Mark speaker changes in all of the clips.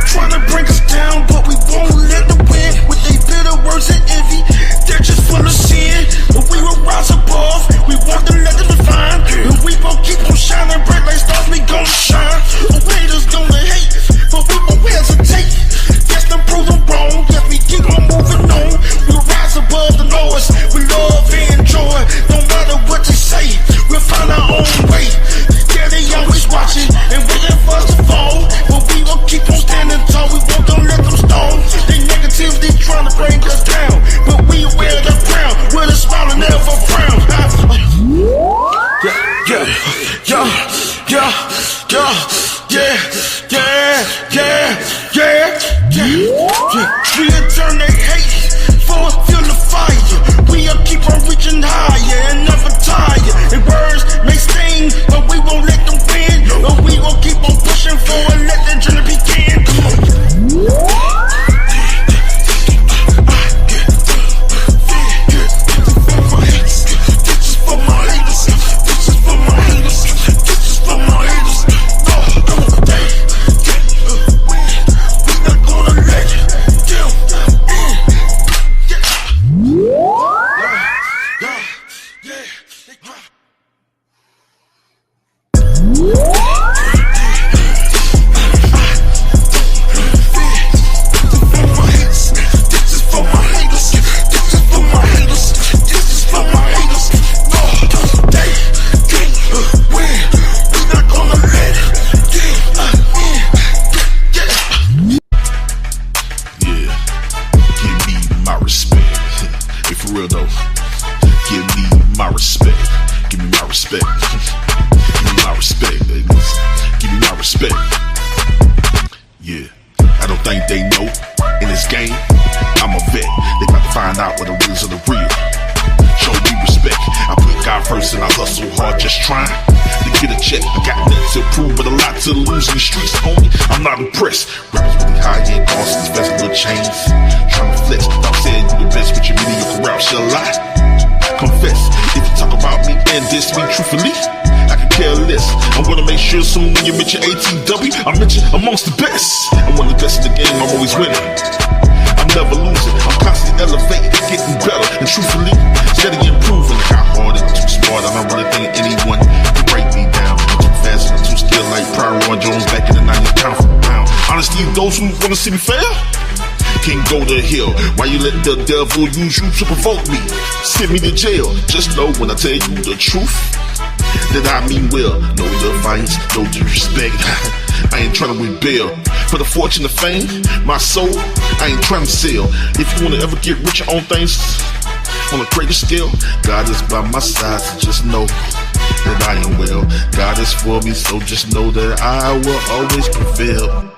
Speaker 1: Tryna bring us down, but we won't let them win. With they bitter words and envy, they're just full of sin. But we will rise above, we want to let them define. And we gon' keep on shining bright like stars, we gon' shine. The haters gonna hate, but we won't hesitate. Yes, them prove them wrong, yes, we keep on moving on. We'll rise above the lowest, with love and joy. No matter what you say, we'll find our own way. Yeah, they always watching and waiting for us to fall, but we gon' keep on standing tall. We won't don't let them stone. They negativity trying to bring us down, but we wear the crown with a smile and never frown. We'll turn they hate for a feel the fire. We'll keep on reaching higher and never tire. And words may sting, but we won't let them win. But we gon' keep on pushing forward, let the journey begin. Come on. I'm not impressed. Rappers really high end costs, expensive little chains. Trying to flex, I'm saying you the best, but your mediocre rap shall lie. Confess, if you talk about me and diss me truthfully, I can care less. I wanna make sure soon when you mention ATW, I mention amongst the best. I'm one of the best in the game, I'm always winning. I'm never losing, I'm constantly elevating, getting better, and truthfully, steady improving. How hard and too smart, I don't really think anyone can break me down. I'm too fast and I'm too skilled like Pryor Roy Jones back in the 90s, pound for pound. Honestly, those who wanna see me fail can go to hell. Why you let the devil use you to provoke me? Send me to jail. Just know when I tell you the truth, that I mean well. No defiance, no disrespect. I ain't trying to rebel for the fortune of fame. My soul, I ain't trying to sell. If you wanna ever get rich on things on a greater scale, God is by my side, so just know that I am well. God is for me, so just know that I will always prevail.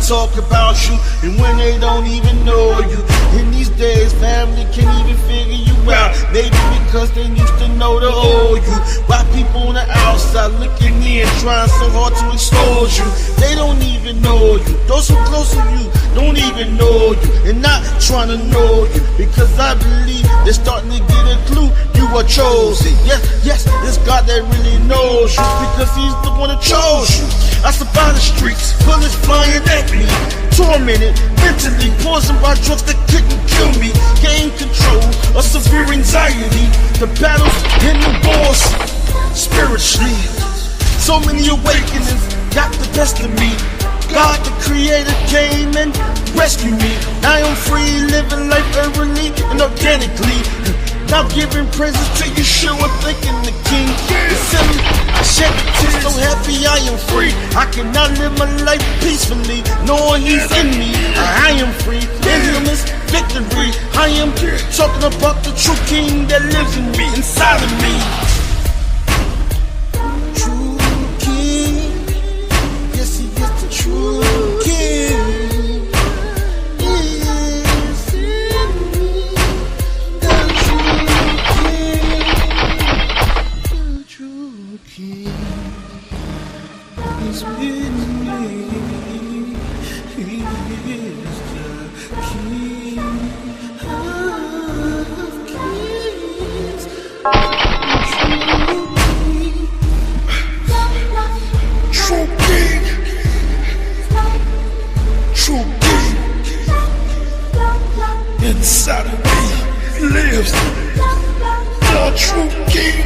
Speaker 2: Talk about you, and when they don't even know you. In these days, family can't even figure you out. Maybe because they used to know the old you. Why people on the outside looking in, trying so hard to expose you. They don't even know you. Those who close to you don't even know you, and not trying to know you. Because I believe they're starting to get a clue. You are chosen. Yes, it's God that really knows you, because He's the one that chose you. I survived the streets, bullets flying at me, tormented, mentally poisoned by drugs that couldn't kill me. Gain control of severe anxiety, the battles in the wars, spiritually. So many awakenings got the best of me. God the Creator came and rescued me. Now I'm free, living life urbanly and organically. Now giving praises to Yeshua, thanking the King. It's in me. I shed the tears, so happy I am free. I cannot live my life peacefully, knowing He's in me. I am free, in Him is victory. I am talking about the true King that lives in me, inside of me. True King, yes He is the true King. He is in me. the true king.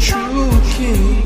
Speaker 2: True king.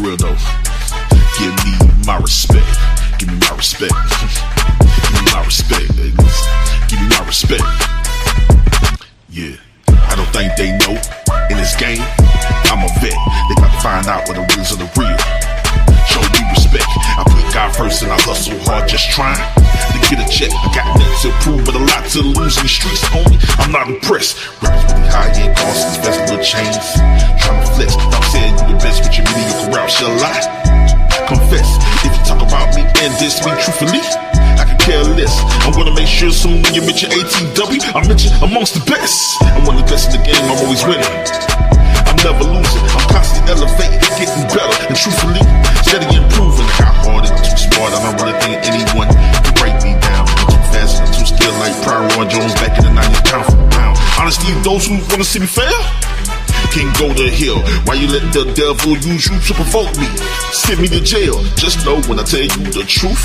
Speaker 1: Real though, give me my respect. Give me my respect. Give me my respect. Give me my respect. Yeah, I don't think they know in this game I'm a vet. They got to find out what the reals are the real. Show me respect. I put God first and I hustle hard, just trying to get a check. I got nothing to prove, but a lot to lose in the streets, homie. I'm not impressed. Rappers with the high-end costs, expensive little chains. Trying to flex. I'm saying you the best, but your mediocre rap shall lie. Confess, if you talk about me and diss me truthfully, I can care less. I'm gonna make sure soon when you mention ATW, I mention amongst the best. I'm one of the best in the game, I'm always winning. I'm never losing, I'm constantly elevating, getting better, and truthfully, steady improving. How hard and too smart, I don't really think anyone can break me down. I'm too fast and I'm too skilled like Pryor Roy Jones back in the 90s, pound for pound. Honestly, those who wanna see me fail can go to hell. Why you let the devil use you to provoke me? Send me to jail. Just know when I tell you the truth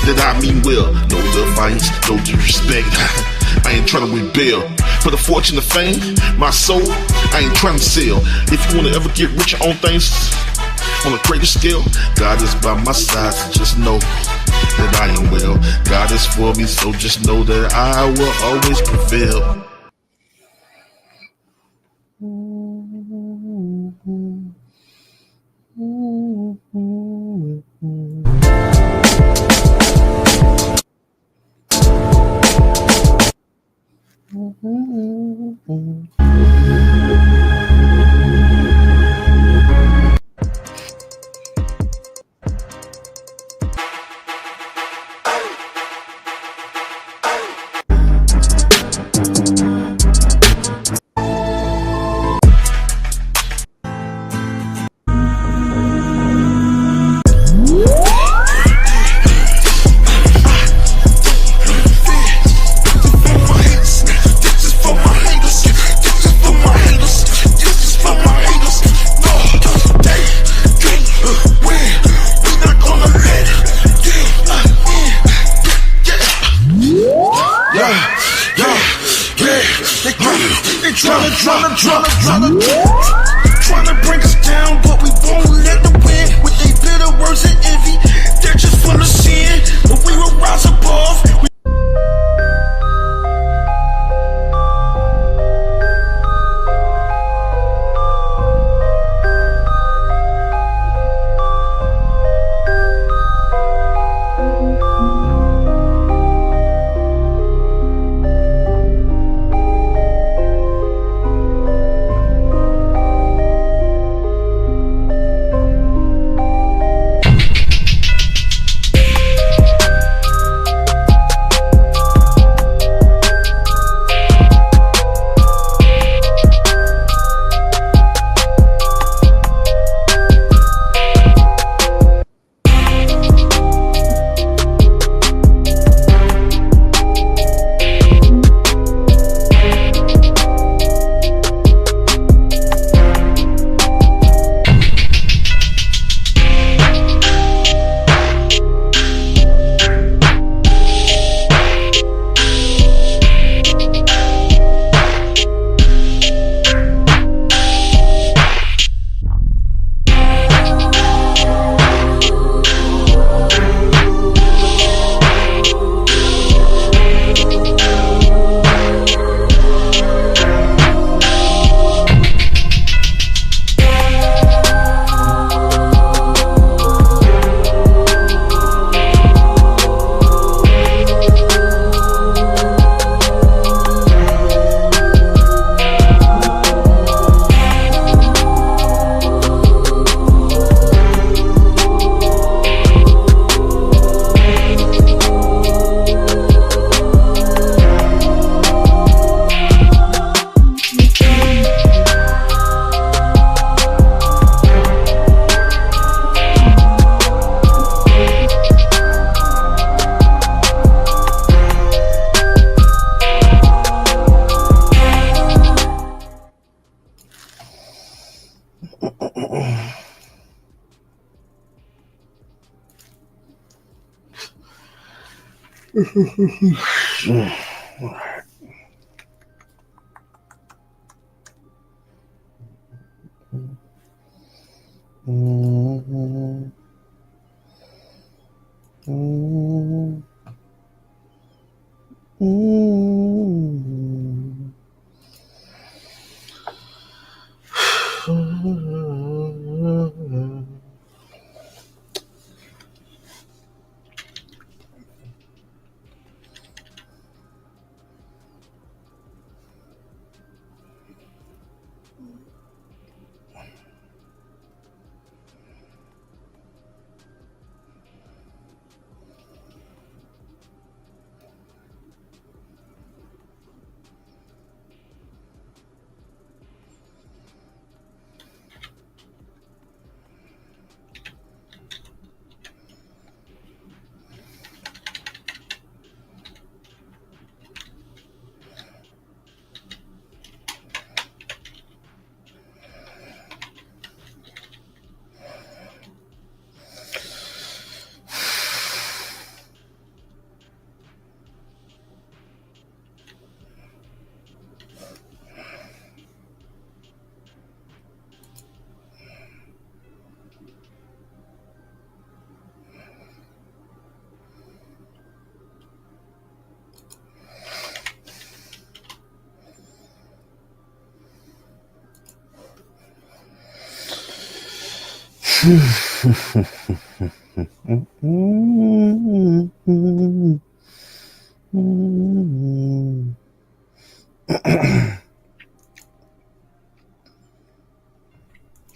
Speaker 1: that I mean well. No defiance, no disrespect. I ain't trying to rebel for the fortune, the fame, my soul. I ain't trying to sell. If you wanna ever get rich on things on a greater scale, God is by my side, so just know that I am well. God is for me, so just know that I will always prevail.
Speaker 2: Trying to bring us down, but we won't let them win. With they bitter words and envy, they're just full of sin. But we will rise above.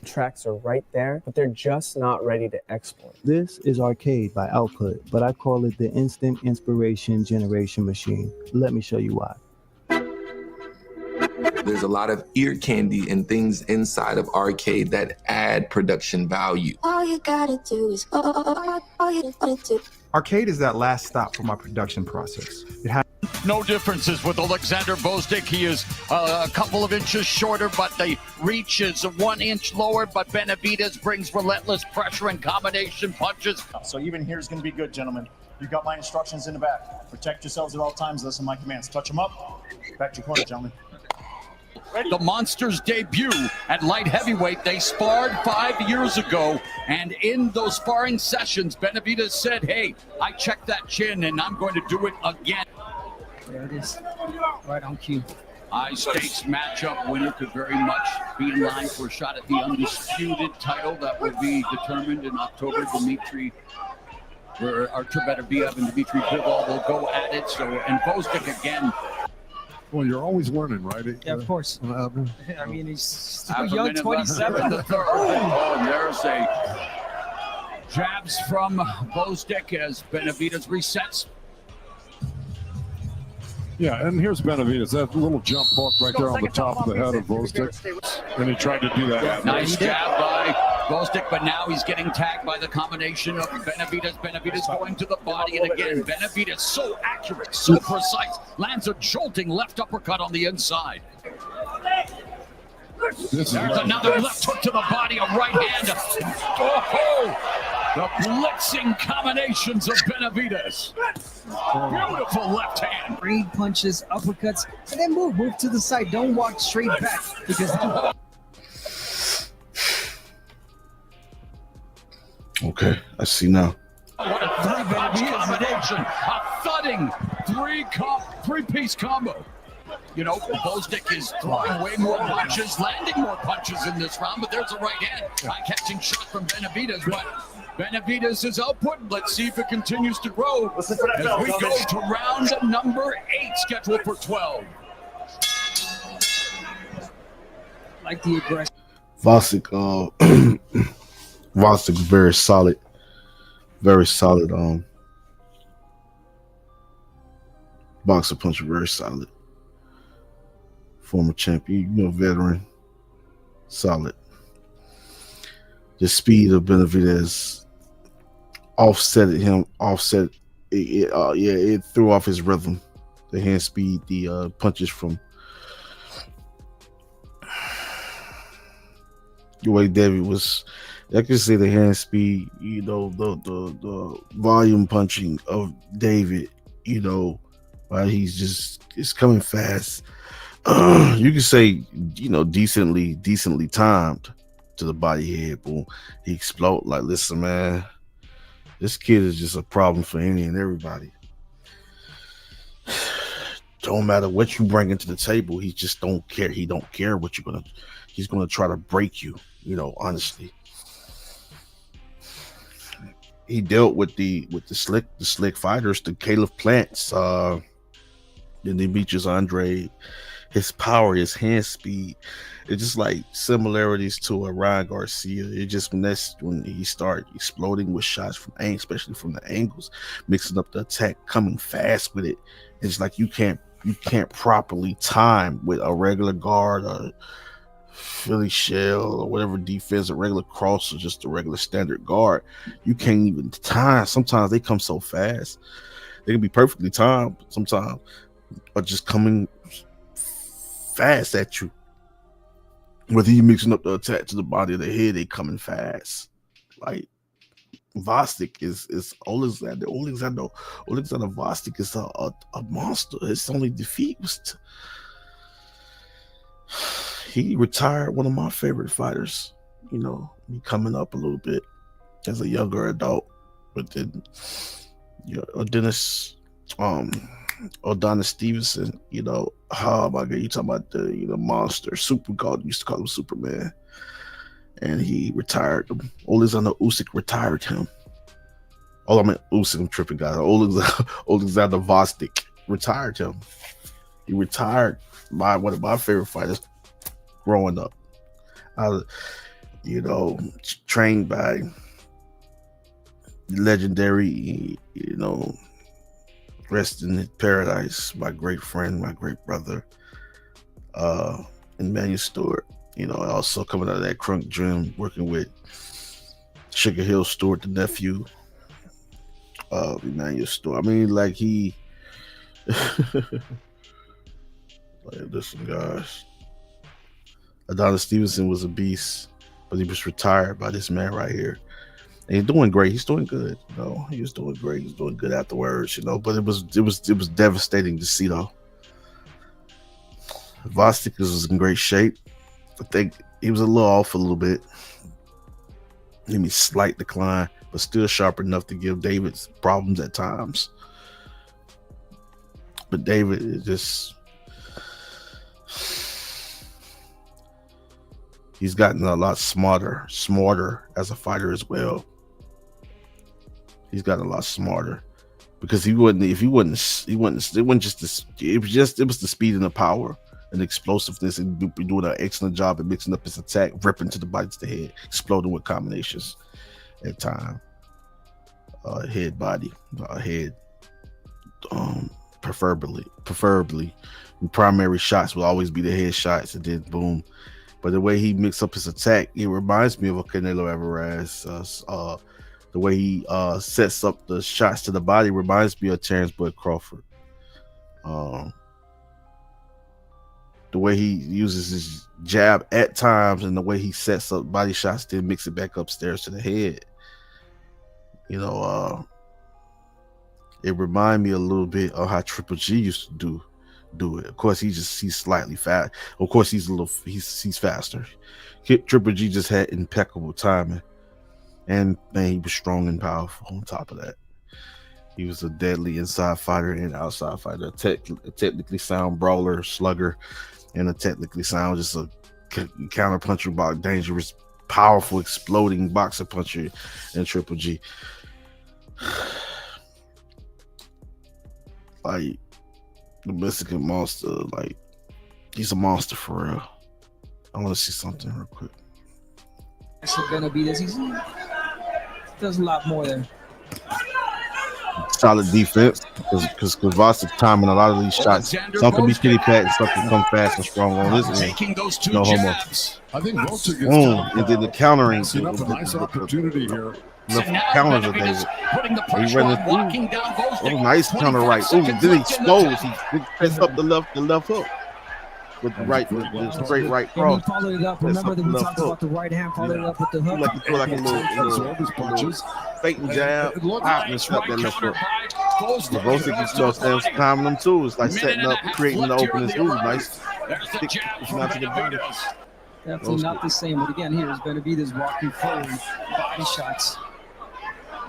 Speaker 3: Tracks are right there, but they're just not ready to export.
Speaker 4: This is Arcade by Output, but I call it the Instant Inspiration Generation Machine. Let me show you why.
Speaker 5: There's a lot of ear candy and things inside of Arcade that add production value.
Speaker 6: All you gotta do is all you gotta do.
Speaker 7: Arcade is that last stop for my production process. It has
Speaker 8: no differences with Alexander Gvozdyk. He is a couple of inches shorter, but the reach is 1 inch lower. But Benavidez brings relentless pressure and combination punches.
Speaker 9: So even here is going to be good, gentlemen. You've got my instructions in the back. Protect yourselves at all times. Listen to my commands. Touch them up. Back to your corner, gentlemen.
Speaker 8: The Monsters debut at light heavyweight. They sparred 5 years ago, and in those sparring sessions, Benavidez said, hey, I checked that chin, and I'm going to do it again.
Speaker 10: There it is, right on cue.
Speaker 8: High stakes matchup winner could very much be in line for a shot at the undisputed title that will be determined in October. Dimitri, where Artur Beterbiev and Dimitri Bivol will go at it. So, and Gvozdyk again.
Speaker 11: Well, you're always learning, right?
Speaker 10: Yeah, of course. I mean, he's still young,
Speaker 8: 27. The third. Oh, and there's a jabs from Gvozdyk as Benavidez resets.
Speaker 11: Yeah, and here's Benavidez. That little jump hook right there on the top of the head of Gvozdyk. And he tried to do that.
Speaker 8: Nice jab by Gvozdyk, but now he's getting tagged by the combination of Benavidez. Benavidez going to the body, and again, Benavidez so accurate, so precise. Lands a jolting left uppercut on the inside. There's another left hook to the body, a right hand. Oh! The blitzing combinations of Benavidez. Beautiful left hand.
Speaker 10: Brain punches, uppercuts, and then move to the side. Don't walk straight back because.
Speaker 1: Okay, I see now.
Speaker 8: What a three-punch combination! A thudding three-piece combo. You know, Gvozdyk is throwing way more punches, landing more punches in this round, but there's a right hand. Eye-catching shot from Benavidez, but Benavidez's output, let's see if it continues to grow as we go to round number 8, scheduled for 12.
Speaker 10: Like the aggression.
Speaker 1: Gvozdyk, Gvozdyk's very solid boxer, puncher, very solid. Former champion, you know, veteran, solid. The speed of Benavidez it threw off his rhythm. The hand speed, the punches from the way David was, I can say the hand speed, you know, the volume punching of David
Speaker 2: it's coming fast. You can say, decently timed to the body head. Boom, he explode. Like, listen, man, this kid is just a problem for any and everybody. Don't matter what you bring into the table, he just don't care. He don't care what he's gonna try to break you. Honestly, he dealt with the slick fighters, the Caleb Plants, the Demetrius Andre. His power, his hand speed, it's just like similarities to a Ryan Garcia. It just when he started exploding with shots especially from the angles, mixing up the attack, coming fast with it. It's like you can't properly time with a regular guard, a Philly shell, or whatever defense, a regular cross, or just a regular standard guard. You can't even time. Sometimes they come so fast. They can be perfectly timed sometimes, but just coming fast at you. Whether you mixing up the attack to the body of the head, they coming fast. Like Vostik is Alexander Vostik is a monster. His only defeat was he retired one of my favorite fighters. Me coming up a little bit as a younger adult, but then Adonis Stevenson, oh my God, you talking about the monster, Super God, used to call him Superman, and he retired him. Alexander Usyk retired him. Usyk, I'm tripping, guys. Alexander Vostik retired him. He retired one of my favorite fighters growing up. Trained by legendary, rest in paradise, my great friend, my great brother, Emmanuel Stewart. Also coming out of that crunk gym, working with Sugar Hill Stewart, the nephew of Emmanuel Stewart. I mean, like he, listen, guys, Adonis Stevenson was a beast, but he was retired by this man right here. And he's doing great. He's doing good. He was doing great. He's doing good afterwards. But it was devastating to see though. Vostik was in great shape. I think he was a little off a little bit. Maybe slight decline, but still sharp enough to give David problems at times. But David is just, he's gotten a lot smarter as a fighter as well. He's gotten a lot smarter because it was the speed and the power and the explosiveness, and doing an excellent job at mixing up his attack, ripping to the body, to the head, exploding with combinations at time. Head body, head, preferably. The primary shots will always be the head shots, and then boom. But the way he mixed up his attack, it reminds me of a Canelo Alvarez. The way he sets up the shots to the body reminds me of Terrence Bud Crawford. The way he uses his jab at times, and the way he sets up body shots, then mix it back upstairs to the head. It reminded me a little bit of how Triple G used to do it. Of course, he's slightly fast. Of course, he's faster. Triple G just had impeccable timing, and man, he was strong and powerful. On top of that, he was a deadly inside fighter and outside fighter, a technically sound brawler, slugger, and a technically sound just a counter puncher, dangerous, powerful, exploding boxer puncher in Triple G. Like the Mexican monster, like he's a monster for real. I want to see something real quick.
Speaker 10: So Benavidez, he does a lot more there.
Speaker 2: Solid defense, because Vostik timing a lot of these shots. Some can be kitty pat, and some can come fast and strong on this end. No homo.
Speaker 11: I think Vostik is
Speaker 2: and then the countering.
Speaker 11: a nice opportunity here.
Speaker 2: Counters of David. He ran it. Nice counter right. Ooh, then he explodes. He picks up the left hook with the right, with the straight right cross.
Speaker 10: And he followed it up. Remember that we talked about the right hand, followed it up with the hook.
Speaker 2: Like a little faking jab, and stuff that left hook. Barboza stands calming them too. It's like setting up, creating the openings. Ooh, nice.
Speaker 8: Definitely
Speaker 10: not the same. But again, here's Benavidez walking forward, body shots.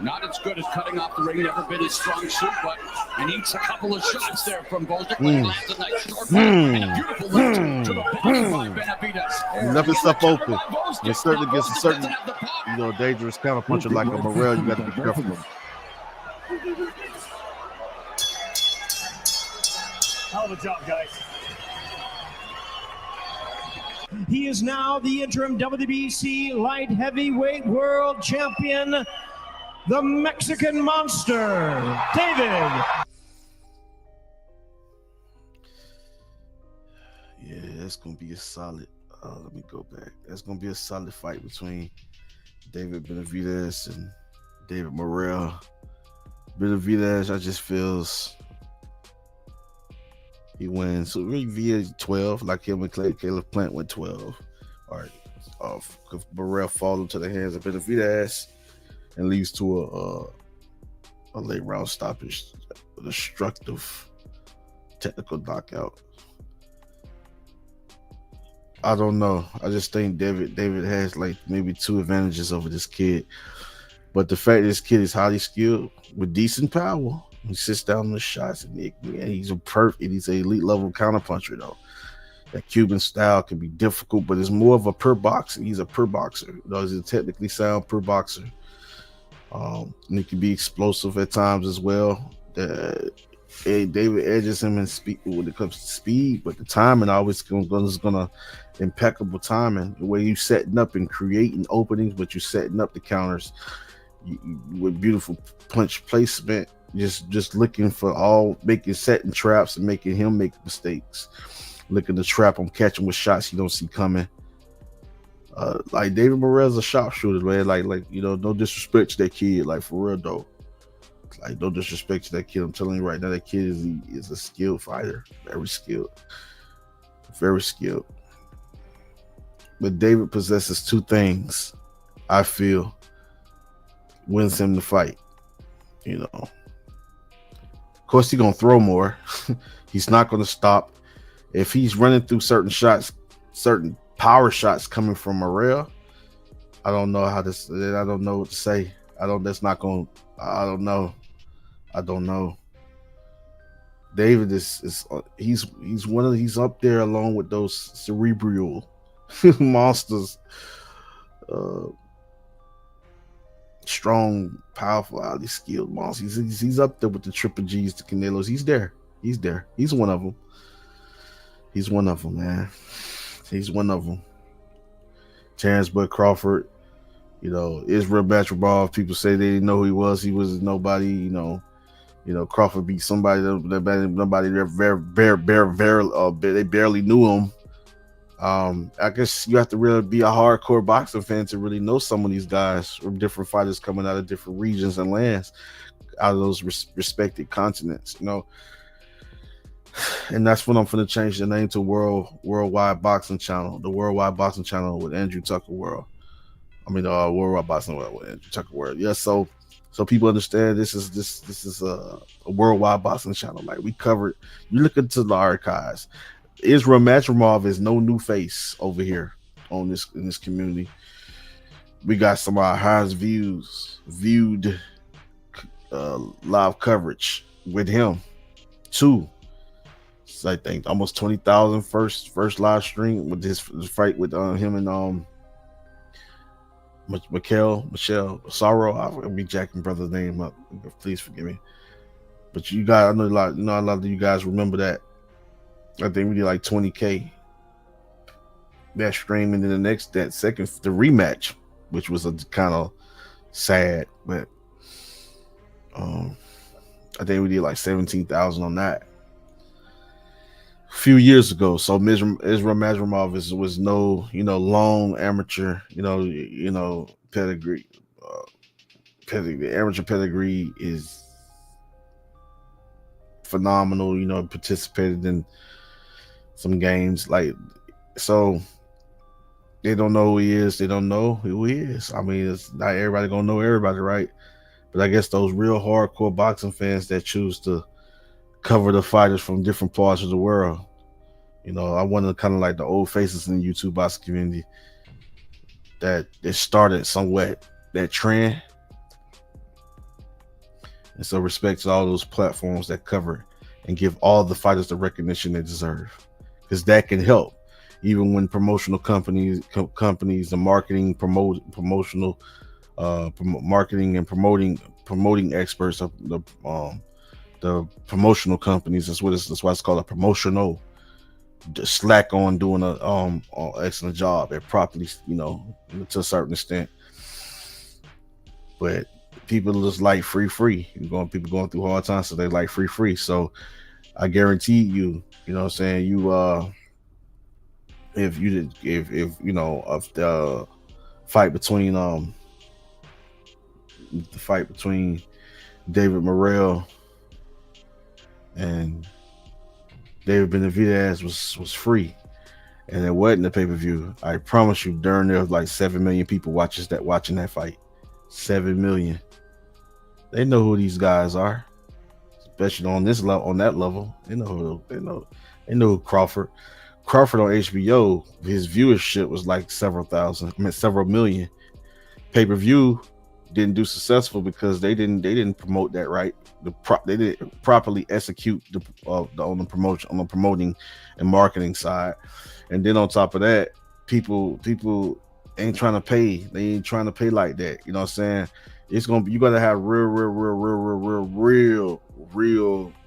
Speaker 8: Not as good as cutting off the ring, never been his strong suit, but he needs a couple of shots there from Boldick when he lands a nice short one and a beautiful lift to the body by Benavidez.
Speaker 2: Left himself open. It certainly gets a certain, dangerous counterpuncher like a Morrell. You got to be careful of.
Speaker 9: Hell of a job, guys.
Speaker 12: He is now the interim WBC light heavyweight world champion, the Mexican Monster, David.
Speaker 2: Yeah, that's going to be a solid, let me go back. That's going to be a solid fight between David Benavidez and David Morrell. Benavidez, I just feels he wins. So really via 12, like him and Caleb Plant went 12. All right. If Morrell falls into the hands of Benavidez and leads to a late round stoppage, a destructive technical knockout. I don't know. I just think David has like maybe 2 advantages over this kid. But the fact this kid is highly skilled with decent power, he sits down on the shots and he's an elite level counterpuncher though. That Cuban style can be difficult, but it's more of a per boxer. He's a per boxer. He's a technically sound per boxer. And he can be explosive at times as well. David edges him in speed when it comes to speed, but the timing is gonna impeccable timing. The way you setting up and creating openings, but you're setting up the counters with beautiful punch placement. Just looking for setting traps and making him make mistakes. Looking to trap him, catch him with shots you don't see coming. Like David Morrell's a sharpshooter, man. Like no disrespect to that kid, like for real though. Like no disrespect to that kid. I'm telling you right now, that kid is a skilled fighter, very skilled, very skilled. But David possesses 2 things I feel wins him the fight. Of course, he's gonna throw more. He's not gonna stop. If he's running through certain shots, certain power shots coming from Morrell, I don't know what to say. I don't know. David he's up there along with those cerebral monsters. Strong, powerful, highly skilled monsters. He's up there with the Triple G's, the Canelos. He's there. He's one of them. He's one of them, man. He's one of them. Terrence Bud Crawford, Israel Batrabov. People say they didn't know who he was. He was nobody. Crawford beat somebody that nobody they barely knew him. I guess you have to really be a hardcore boxing fan to really know some of these guys from different fighters coming out of different regions and lands, out of those respected continents, And that's when I'm going to change the name to Worldwide Boxing Channel, the Worldwide Boxing Channel with Andrew Tucker World. Worldwide Boxing World with Andrew Tucker World. Yeah, so people understand this is a Worldwide Boxing Channel. Like we covered, you look into the archives. Israel Matramov is no new face over here in this community. We got some of our highest viewed live coverage with him. 2. So I think almost 20,000 first live stream with this fight with him and Michelle Sorrow. I'll be jacking brother's name up. Please forgive me. But I know a lot of you guys remember that. I think we did like 20K that stream, and then the rematch, which was a kind of sad, but I think we did like 17,000 on that a few years ago. So Israel Madrimov was no long amateur pedigree. The amateur pedigree is phenomenal. Participated in some games, so they don't know who he is. They don't know who he is. I mean, it's not everybody gonna know everybody, right? But I guess those real hardcore boxing fans that choose to cover the fighters from different parts of the world, you know, I want to kind of like the old faces in the YouTube boxing community that it started somewhat that trend. And so respect to all those platforms that cover and give all the fighters the recognition they deserve, because that can help. Even when promotional companies, the marketing, promotional, marketing and promoting experts, the promotional companies. That's why it's called a promotional. Just slack on doing a excellent job at properly, you know, to a certain extent. But people just like free. People going through hard times, so they like free. So I guarantee you, you know what I'm saying, you if you know of the fight between David Morrell and David Benavidez was free, and it wasn't a pay-per-view, I promise you, during there was like 7 million people watching that fight. 7 million. They know who these guys are, especially on this level, on that level. They know who Crawford on HBO. His viewership was like several million. Pay-per-view didn't do successful because they didn't promote that right. They didn't properly execute on the promoting and marketing side. And then on top of that, people ain't trying to pay. They ain't trying to pay like that. You know what I'm saying? You gotta have real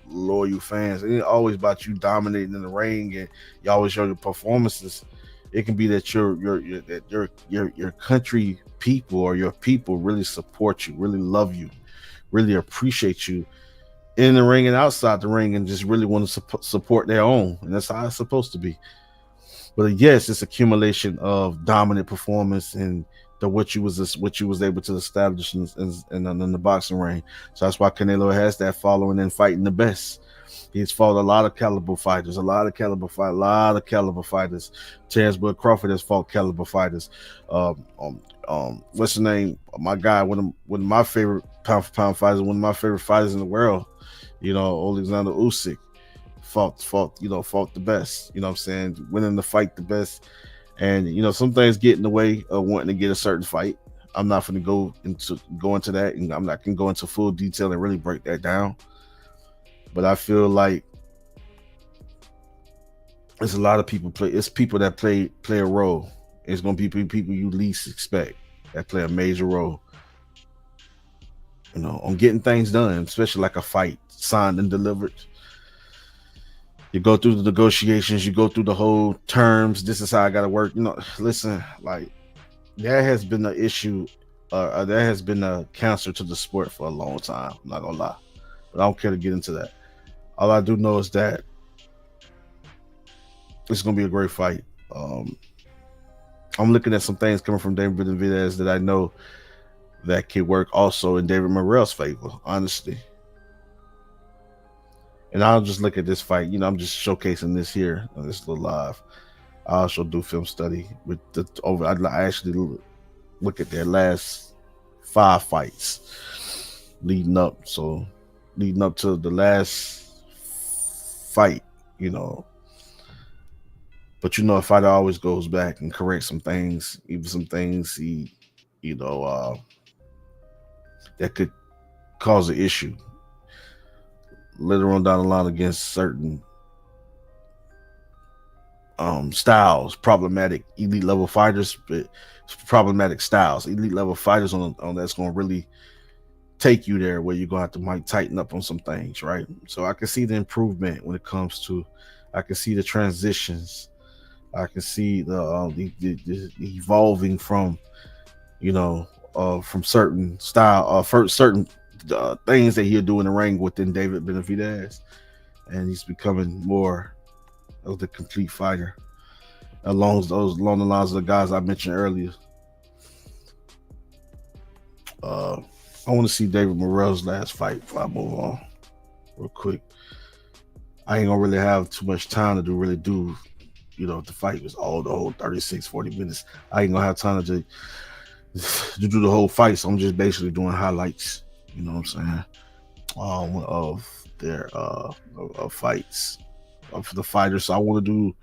Speaker 2: loyal fans. It ain't always about you dominating in the ring and you always show your performances. It can be that your country people or your people really support you, really love you, really appreciate you in the ring and outside the ring, and just really want to support their own. And that's how it's supposed to be. But yes, it's accumulation of dominant performance and what you was able to establish in the boxing ring. So that's why Canelo has that following and fighting the best. He's fought a lot of caliber fighters. Terrence Bud Crawford has fought caliber fighters. What's the name? My guy, one of my favorite pound for pound fighters, one of my favorite fighters in the world. You know, Alexander Usyk fought the best. You know what I'm saying? Winning the fight the best. And you know, some things get in the way of wanting to get a certain fight. I'm not going to go into that, and I'm not going to go into full detail and really break that down. But I feel like there's a lot of people it's people that play a role. It's going to be people you least expect that play a major role, you know, on getting things done, especially like a fight signed and delivered. You go through the negotiations, you go through the whole terms. This is how I got to work. You know, listen, like there has been an issue, there has been a cancer to the sport for a long time. I'm not gonna lie, but I don't care to get into that. All I do know is that it's gonna be a great fight. I'm looking at some things coming from David Benavidez that I know that could work also in David Morrell's favor, honestly. And I'll just look at this fight. You know, I'm just showcasing this here on this little live. I also do film study with I actually look at their last 5 fights leading up to the last fight, you know. But you know, a fighter always goes back and corrects some things, even some things he, you know, that could cause an issue later on down the line against certain styles, problematic elite level fighters, but problematic styles, elite level fighters on that's going to really take you there, where you're going to have to tighten up on some things, right? So I can see the improvement when it comes to, I can see the transitions, I can see the evolving from, you know, from certain style, certain things that he'll do in the ring within David Benavidez, and he's becoming more of the complete fighter along the lines of the guys I mentioned earlier. I want to see David Morrell's last fight before I move on real quick. I ain't gonna really have too much time to really do, you know, if the fight was the whole 36-40 minutes. I ain't gonna have time to do the whole fight, so I'm just basically doing highlights. You know what I'm saying? Of their of fights of the fighters. So I want to do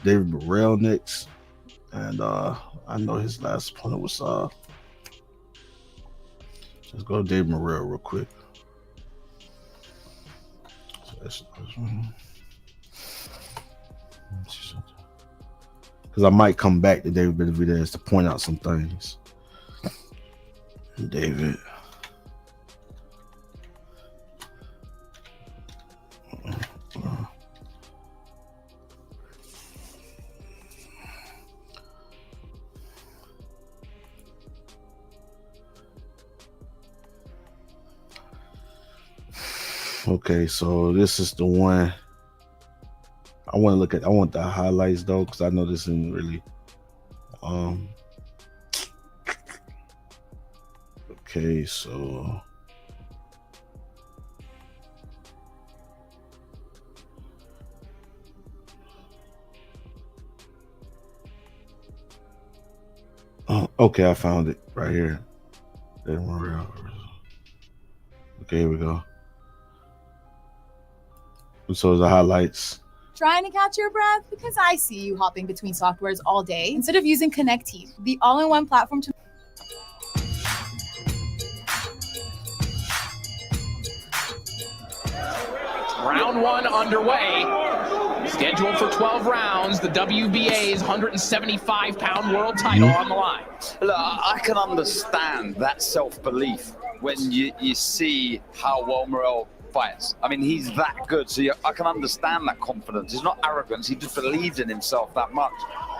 Speaker 2: David Morrell next, and I know his last opponent was let's go to David Morrell real quick. Because I might come back to David Benavidez to point out some things. David. Okay, so this is the one I want to look at. I want the highlights though, because I know this isn't really okay, so okay, I found it right here. Okay, here we go. So the highlights.
Speaker 13: Trying to catch your breath? Because I see you hopping between softwares all day instead of using Connect Team, the all-in-one platform to...
Speaker 14: Round one underway. Scheduled for 12 rounds, the WBA's 175-pound world title on the line.
Speaker 15: Look, I can understand that self-belief when you see how well Morrell fights. I mean, he's that good, so I can understand that confidence. It's not arrogance, he just believes in himself that much.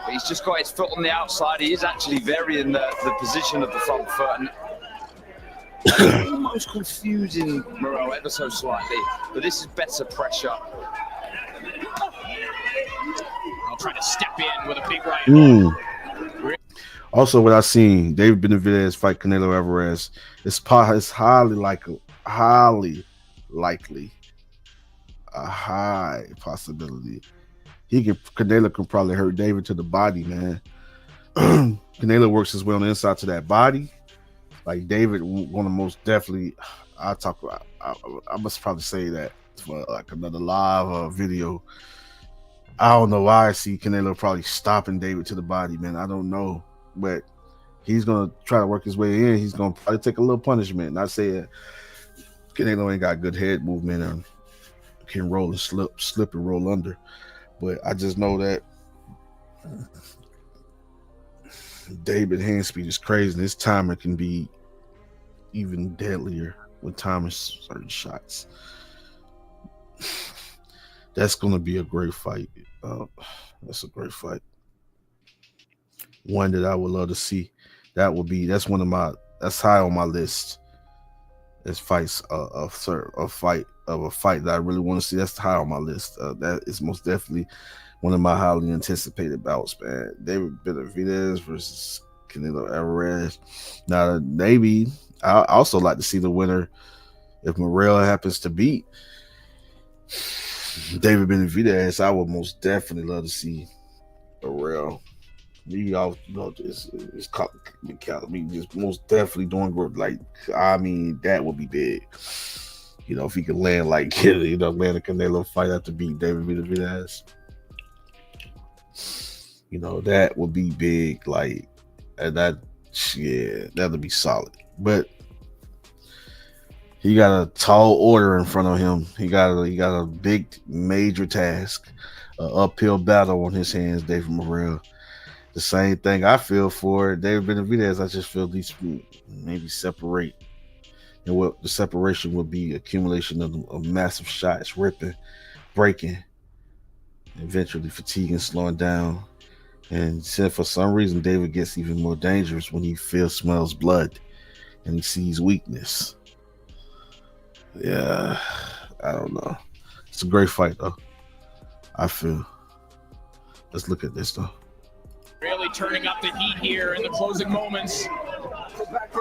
Speaker 15: But he's just got his foot on the outside. He is actually varying the position of the front foot, and almost confusing Morrell ever so slightly. But this is better pressure.
Speaker 14: I'll try to step in with a big right hook.
Speaker 2: Also, what I seen David Benavidez fight Canelo Alvarez, it's highly likely, a high possibility. Canelo can probably hurt David to the body, man. Canelo works his way on the inside to that body. Like David, one of the most definitely. I must probably say that for like another live video. I don't know why I see Canelo probably stopping David to the body, man. I don't know, but he's gonna try to work his way in. He's gonna probably take a little punishment. Not saying Canelo ain't got good head movement and can roll and slip and roll under, but I just know that David's hand speed is crazy, and his timer can be even deadlier with timing certain shots. That's gonna be a great fight. That's a great fight. One that I would love to see. That's high on my list. As fights a fight that I really want to see. That's high on my list. That is most definitely one of my highly anticipated bouts, man. David Benavidez versus Canelo Alvarez. Now, maybe I also like to see the winner if Morrell happens to beat David Benavidez. I would most definitely love to see Morrell. You all know it's just most definitely doing good. Like, I mean, that would be big. You know, if he could land like land a Canelo fight after beat David Benavidez. You know, that would be big. Like, and that'd be solid. But he got a tall order in front of him. He got a big major task, an uphill battle on his hands. David Morrell. The same thing I feel for David Benavidez. I just feel these maybe separate, and what the separation would be accumulation of massive shots, ripping, breaking, eventually fatiguing, slowing down, and for some reason David gets even more dangerous when he smells blood, and he sees weakness. Yeah, I don't know. It's a great fight though. I feel. Let's look at this though.
Speaker 14: Really turning up the heat here in the closing moments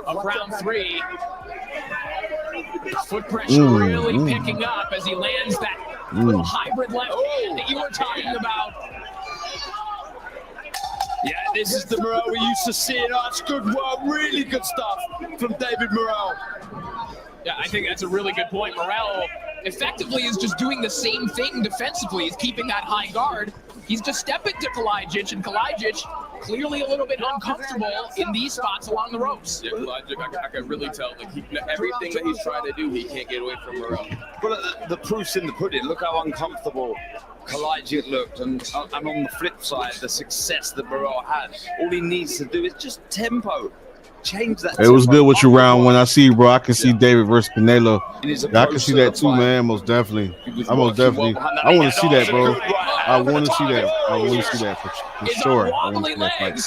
Speaker 14: of round three. Foot pressure really picking up as he lands that little hybrid left hand that you were talking about.
Speaker 15: Yeah, this is the Morrell we used to see. Oh, it's good work, really good stuff from David Morrell.
Speaker 14: Yeah, I think that's a really good point. Morrell effectively is just doing the same thing defensively. He's keeping that high guard. He's just stepping to Kalajdzic, and Kalajdzic clearly a little bit uncomfortable in these spots along the ropes.
Speaker 16: Yeah, Kalajdzic, I can really tell. Like everything that he's trying to do, he can't get away from Morrell.
Speaker 15: But the proof's in the pudding. Look how uncomfortable Kalajdzic looked, and on the flip side, the success that Morrell had. All he needs to do is just tempo. Change that.
Speaker 2: It was good with you round one. I see you, bro. I can see David versus Canelo. I can see that too, man. Most definitely. I want to see that, bro. I want to see that. I want to see that for sure. I want to see that fight.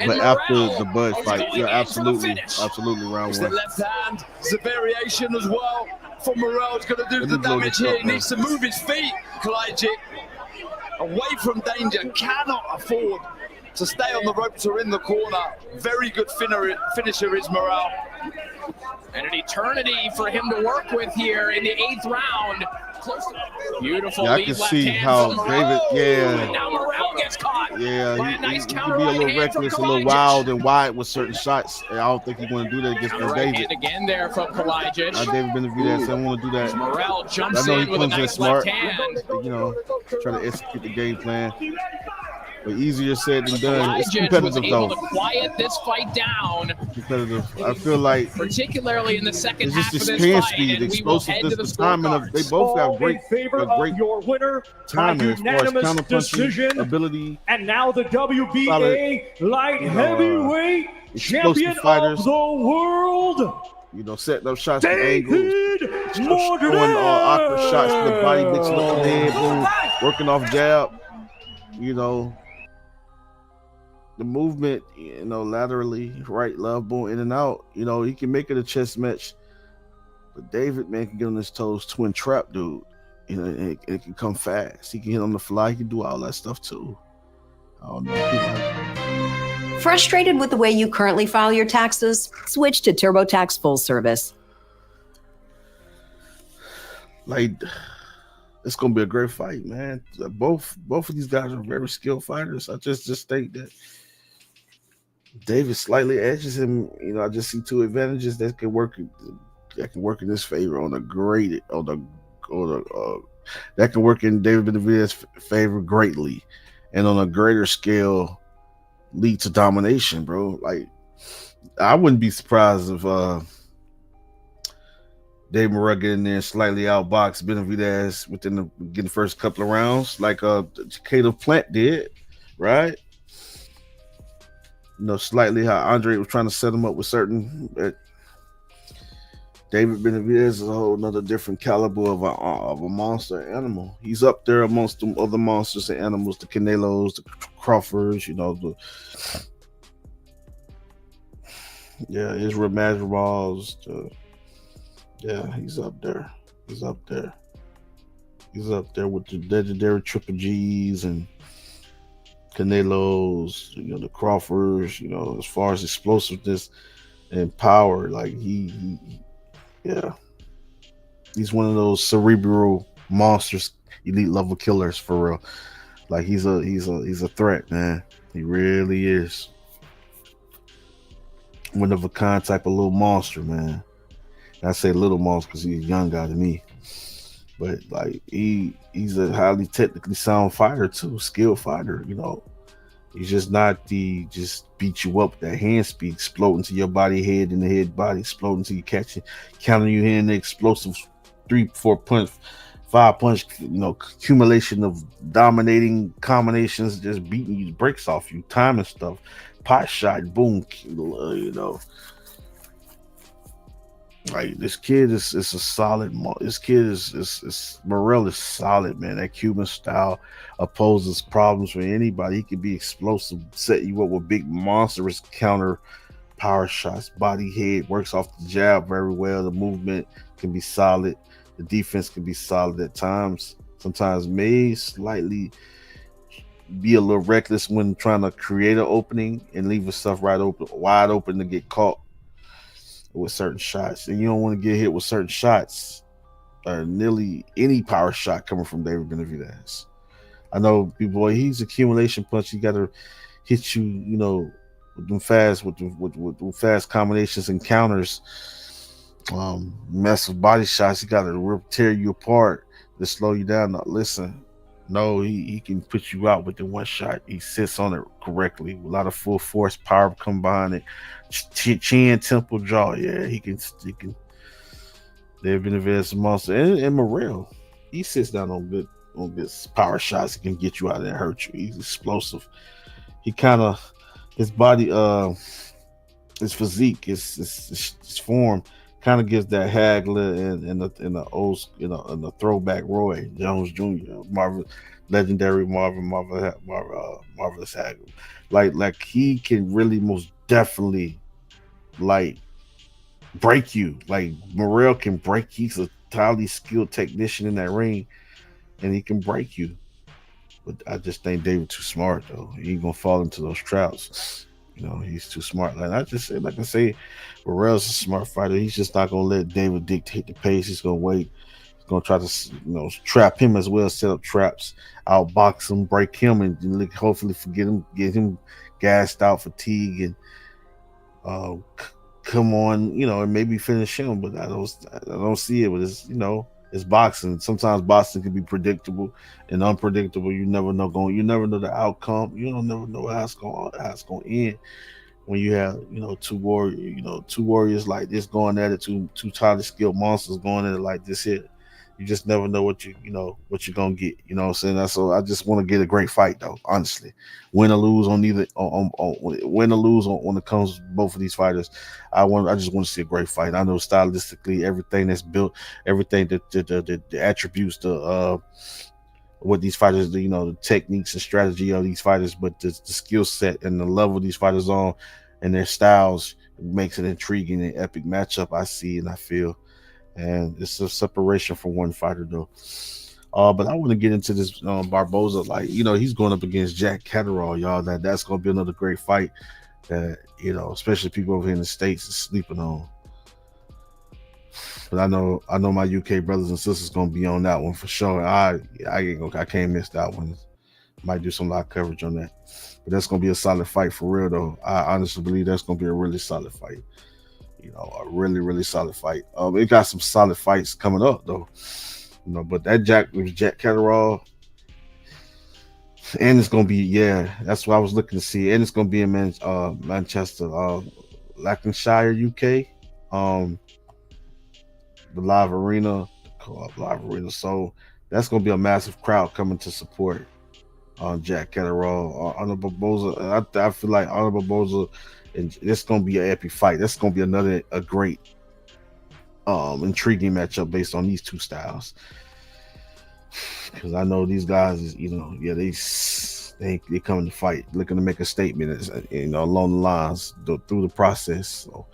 Speaker 2: But after the Bud fight, yeah, absolutely round
Speaker 15: It's
Speaker 2: one.
Speaker 15: the left hand. It's a variation as well. For Morrell, it's going to do the damage here. He needs to move his feet. Kalajdzic away from danger. Cannot afford to stay on the ropes or in the corner. Very good finisher is Morrell.
Speaker 14: And an eternity for him to work with here in the 8th round. Beautiful
Speaker 2: Yeah, I
Speaker 14: lead
Speaker 2: can
Speaker 14: left
Speaker 2: see
Speaker 14: hand
Speaker 2: how
Speaker 14: from
Speaker 2: David,
Speaker 14: Morrell. And now Morrell gets caught.
Speaker 2: Yeah,
Speaker 14: by a nice
Speaker 2: he
Speaker 14: counter
Speaker 2: can be a
Speaker 14: right
Speaker 2: little
Speaker 14: hand
Speaker 2: reckless, a
Speaker 14: from
Speaker 2: little
Speaker 14: Kalajdzic.
Speaker 2: wild and wide with certain shots. And I don't think he's going to do that against
Speaker 14: And a right
Speaker 2: David.
Speaker 14: hand again there from Kalajdzic.
Speaker 2: David Benavidez, I don't want to do that.
Speaker 14: Morrell jumps
Speaker 2: I know
Speaker 14: in
Speaker 2: he
Speaker 14: with a
Speaker 2: comes in
Speaker 14: nice
Speaker 2: smart,
Speaker 14: left hand.
Speaker 2: you know, try to execute the game plan. But easier said than done. It's
Speaker 14: Kalajdzic was
Speaker 2: competitive,
Speaker 14: able
Speaker 2: though.
Speaker 14: to quiet this fight down,
Speaker 2: Competitive. I feel like
Speaker 14: particularly in the second
Speaker 2: it's
Speaker 14: half
Speaker 2: just
Speaker 14: of
Speaker 2: his
Speaker 14: this
Speaker 2: hand
Speaker 14: fight.
Speaker 2: speed,
Speaker 14: And we will head to
Speaker 2: explosiveness,
Speaker 14: the
Speaker 2: the timing of. They both have great,
Speaker 12: your winner
Speaker 2: timing as far as
Speaker 12: unanimous
Speaker 2: counter
Speaker 12: decision.
Speaker 2: punching ability.
Speaker 12: And now the WBA light heavyweight champion
Speaker 2: fighters.
Speaker 12: of the world,
Speaker 2: You know, setting up shots from angles,
Speaker 12: David
Speaker 2: throwing awkward shots to the body, mixing up the head, boom, working off jab. You know, the movement, you know, laterally, right, love, boom, in and out. You know, he can make it a chess match. But David, man, can get on his toes, twin trap, dude. You know, it can come fast. He can hit on the fly. He can do all that stuff, too. I don't know.
Speaker 17: Frustrated with the way you currently file your taxes? Switch to TurboTax Full Service.
Speaker 2: Like, it's gonna be a great fight, man. Both of these guys are very skilled fighters. I just think that David slightly edges him. You know, I just see two advantages that can work in his favor that can work in David Benavidez's favor greatly, and on a greater scale lead to domination, bro. Like, I wouldn't be surprised if Dave Morrell get in there and slightly outbox Benavidez within the first couple of rounds, like Cato Plant did, right? You know, slightly how Andre was trying to set him up with certain. David Benavidez is a whole nother different caliber of a monster animal. He's up there amongst the other monsters and animals, the Canelos, the Crawfords, you know, Israel Masvidal's. Yeah, he's up there. He's up there with the legendary Triple G's and Canelos, you know, the Crawfords, you know, as far as explosiveness and power, like he's one of those cerebral monsters, elite level killers for real. Like he's a threat, man. He really is. One of a kind type of little monster, man. And I say little monster because he's a young guy to me. But like he's a highly technically sound fighter too, skilled fighter, you know. He's just not just beat you up with that hand speed, exploding to your body, head and the head body, exploding to you catching, counting you hitting the explosive 3-4 punch, 5 punch, you know, accumulation of dominating combinations, just beating you, breaks off you, timing stuff, pot shot, boom, you know. Like this kid is a solid. This kid is Morrell is solid, man. That Cuban style opposes problems for anybody. He can be explosive, set you up with big monstrous counter power shots. Body head works off the jab very well. The movement can be solid. The defense can be solid at times. Sometimes may slightly be a little reckless when trying to create an opening and leave stuff wide open to get caught with certain shots, and you don't want to get hit with certain shots or nearly any power shot coming from David Benavidez. I know people, he's accumulation punch. He got to hit you, you know, with them fast combinations and counters Massive body shots. He got to tear you apart to slow you down. Now, listen, no, he can put you out with the one shot. He sits on it correctly. A lot of full force, power combined it. Chin, temple, jaw. Yeah, he can. They've been advanced monster and Morrell. He sits down on good power shots. He can get you out there and hurt you. He's explosive. He kind of his body, his physique, his form kind of gives that Hagler in the old, in the throwback Roy Jones Jr. Legendary Marvelous Hagler. Like he can really most definitely like break you. Like Morrell can break. He's a highly skilled technician in that ring, and he can break you. But I just think David too smart though. He ain't gonna fall into those traps. He's too smart. Like I say, Morrell's a smart fighter. He's just not gonna let David dictate the pace. He's gonna wait. He's gonna try to trap him as well, set up traps, outbox him, break him, and hopefully get him gassed out, fatigue, and come on, and maybe finish him. But I don't see it. But it's boxing. Sometimes boxing can be predictable and unpredictable. You never know the outcome. You don't never know how it's going to end. When you have two warriors like this going at it, two highly skilled monsters going at it like this here. You just never know what you're gonna get. You know what I'm saying? That's so. I just want to get a great fight though. Honestly, win or lose on when it comes to both of these fighters. I just want to see a great fight. I know stylistically everything that's built, everything that the attributes, what these fighters do, the techniques and strategy of these fighters, but the skill set and the level these fighters on and their styles makes it intriguing and epic matchup. I see and I feel. And it's a separation from one fighter though. But I want to get into this Barboza. Like, he's going up against Jack Catterall, y'all. That's gonna be another great fight that, especially people over here in the States is sleeping on. But I know my UK brothers and sisters gonna be on that one for sure. I can't miss that one. Might do some live coverage on that. But that's gonna be a solid fight for real though. I honestly believe that's gonna be a really solid fight. A really, really solid fight. It got some solid fights coming up though. But that Jack Catterall, and it's gonna be, that's what I was looking to see. And it's gonna be in Manchester, Lancashire, UK. The live arena. So that's gonna be a massive crowd coming to support Jack Catterall. Arnold Barboza. I feel like Arnold Barboza. And it's gonna be an epic fight. That's gonna be a great, intriguing matchup based on these two styles. Because I know these guys, they come to fight, looking to make a statement, along the lines through the process. So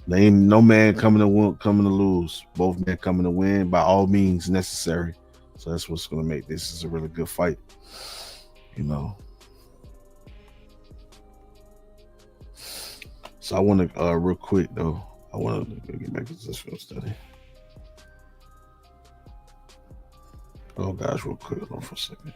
Speaker 2: there ain't no man coming to lose. Both men coming to win by all means necessary. So that's what's gonna make this a really good fight. So I want to real quick though. I want to get back to this film study. Oh gosh, real quick, hold on for a second.